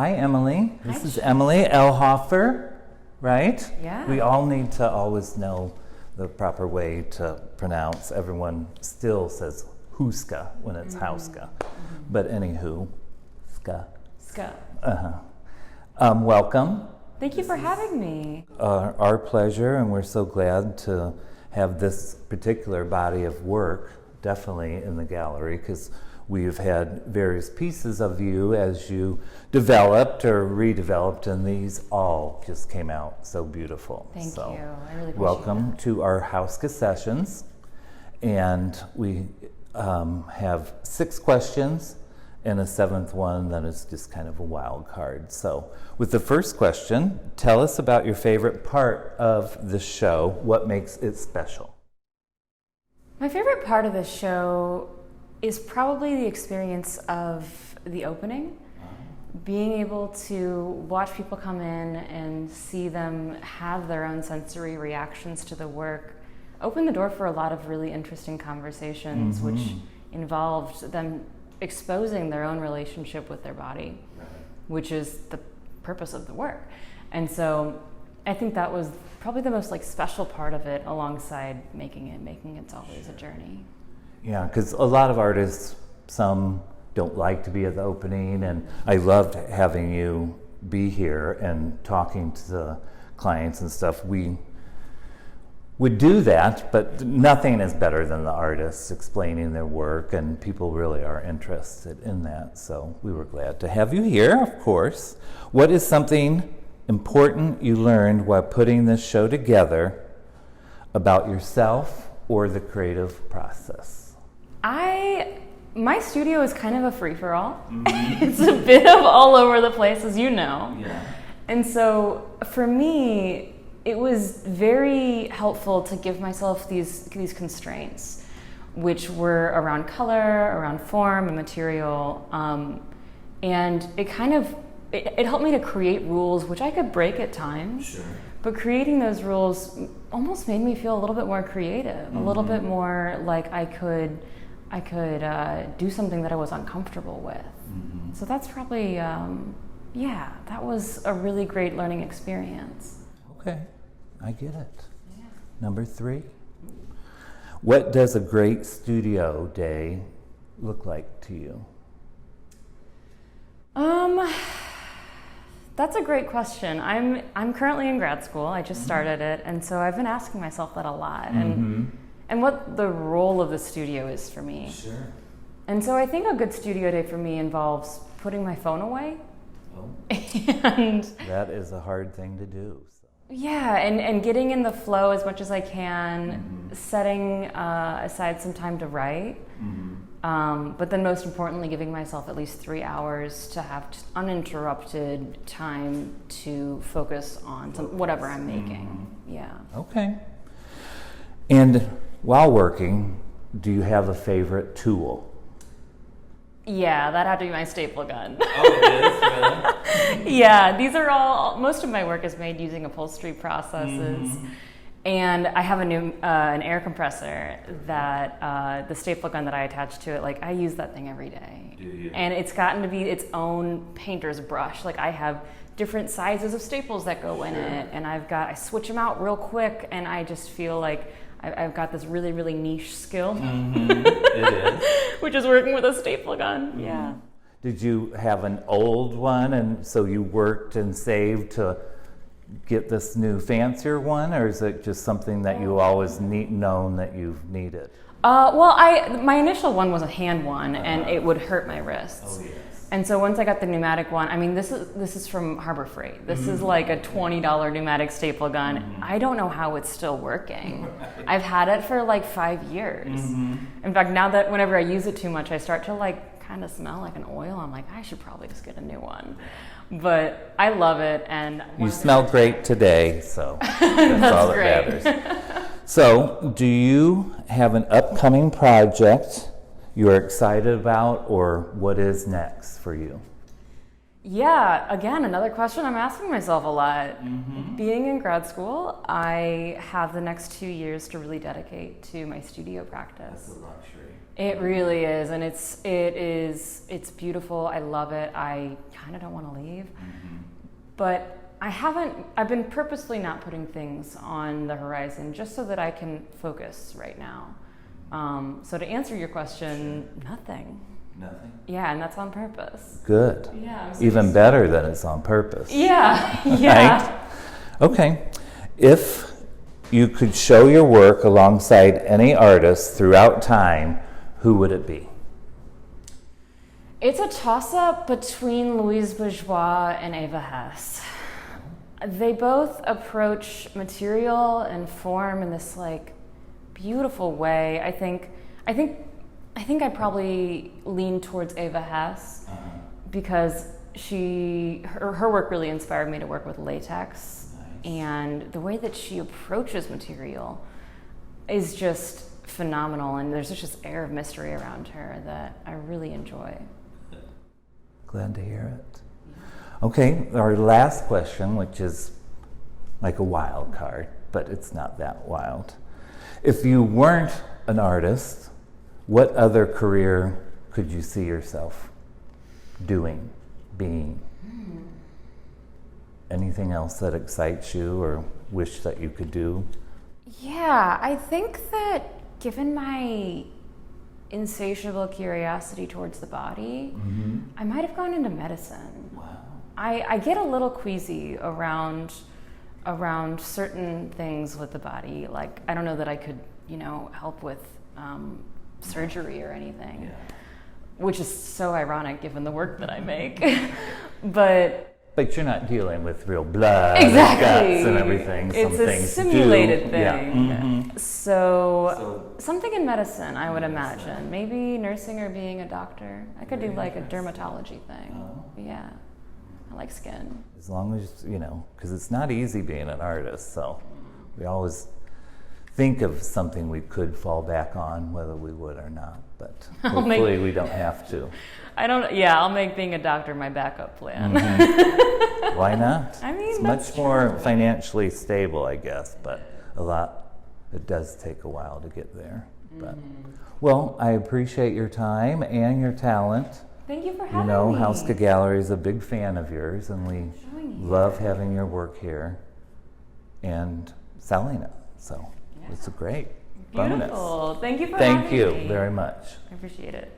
Hi, Emily. Hi. This is Emily Elhoffer, right? Yeah. We all need to always know the proper way to pronounce. Everyone still says Houska when it's Houska. But anywho, ska. Ska. Welcome. Thank you for having me. Our pleasure, and we're so glad to have this particular body of work definitely in the gallery, because we've had various pieces of you as you developed or redeveloped, and these all just came out so beautiful. Thank you. I really appreciate welcome that. to our Houska sessions, and we have 6 questions and a 7th one that is just kind of a wild card. So with the first question, tell us about your favorite part of the show. What makes it special? My favorite part of the show is probably the experience of the opening. Being able to watch people come in and see them have their own sensory reactions to the work opened the door for a lot of really interesting conversations, which involved them exposing their own relationship with their body, which is the purpose of the work. And so I think that was probably the most special part of it, alongside making it's always a journey. Yeah, because a lot of artists, some don't like to be at the opening, and I loved having you be here and talking to the clients and stuff. We would do that, but nothing is better than the artists explaining their work, and people really are interested in that. So we were glad to have you here, of course. What is something important you learned while putting this show together about yourself or the creative process? My studio is kind of a free-for-all. It's a bit of all over the place, as you know. Yeah. And so for me, it was very helpful to give myself these constraints, which were around color, around form and material. And it helped me to create rules, which I could break at times. Sure. But creating those rules almost made me feel a little bit more creative, a little bit more like I could do something that I was uncomfortable with. So that's probably, that was a really great learning experience. Okay, I get it. Yeah. Number 3. What does a great studio day look like to you? That's a great question. I'm currently in grad school. I just started it, and so I've been asking myself that a lot, and what the role of the studio is for me. Sure. And so I think a good studio day for me involves putting my phone away. Oh. And That is a hard thing to do. So. yeah, and getting in the flow as much as I can, setting aside some time to write, but then most importantly, giving myself at least 3 hours to have uninterrupted time to focus on whatever I'm making. Yeah. Okay. And while working, do you have a favorite tool? Yeah, that had to be my staple gun. Oh, it is? Really? Yeah, most of my work is made using upholstery processes. And I have an air compressor that the staple gun that I attach to it, I use that thing every day. Do you? And it's gotten to be its own painter's brush. I have different sizes of staples that go in it, and I switch them out real quick, and I just feel like I've got this really, really niche skill. It is. Which is working with a staple gun. Yeah. Did you have an old one, and so you worked and saved to get this new fancier one, or is it just something that you always known that you've needed? My initial one was a hand one, and it would hurt my wrists. Oh, yes. And so once I got the pneumatic one, this is from Harbor Freight. This is like a $20 pneumatic staple gun. I don't know how it's still working. Right. I've had it for 5 years. In fact, now that whenever I use it too much, I start to kind of smell like an oil. I'm like, I should probably just get a new one. But I love it, and you smell great today, so that's all that great. matters. So, do you have an upcoming project you're excited about, or what is next for you? Yeah, again, another question I'm asking myself a lot. Mm-hmm. Being in grad school, I have the next 2 years to really dedicate to my studio practice. That's a luxury. It really is, and it's beautiful. I love it. I kind of don't want to leave, but I've been purposely not putting things on the horizon just so that I can focus right now. So to answer your question, nothing. Nothing? Yeah, and that's on purpose. Good. Yeah. Even better that it's on purpose. Yeah, yeah. Right? Okay. If you could show your work alongside any artist throughout time, who would it be? It's a toss-up between Louise Bourgeois and Eva Hesse. They both approach material and form in this like beautiful way. I think I'd probably lean towards Eva Hesse because her work really inspired me to work with latex. Nice. And the way that she approaches material is just phenomenal, and there's just this air of mystery around her that I really enjoy. Glad to hear it. Okay, our last question, which is like a wild card, but it's not that wild. If you weren't an artist, what other career could you see yourself doing, being? Anything else that excites you or wish that you could do? Yeah, I think that given my insatiable curiosity towards the body, I might have gone into medicine. Wow. I get a little queasy around certain things with the body. Like, I don't know that I could, help with surgery or anything, which is so ironic given the work that I make. But you're not dealing with real blood and guts and everything. It's a simulated thing. Yeah. So something in medicine, I would imagine. Maybe nursing or being a doctor. I could do like a dermatology thing. Oh. Yeah. I like skin. As long as, because it's not easy being an artist, so we always think of something we could fall back on, whether we would or not, but hopefully we don't have to. I'll make being a doctor my backup plan. Why not? I mean, it's much more financially stable, I guess, but it does take a while to get there. But well, I appreciate your time and your talent. Thank you for having me. Houska Gallery is a big fan of yours, and we love having your work here and selling it. So it's a great bonus. Beautiful. Thank you for having me. Thank you very much. I appreciate it.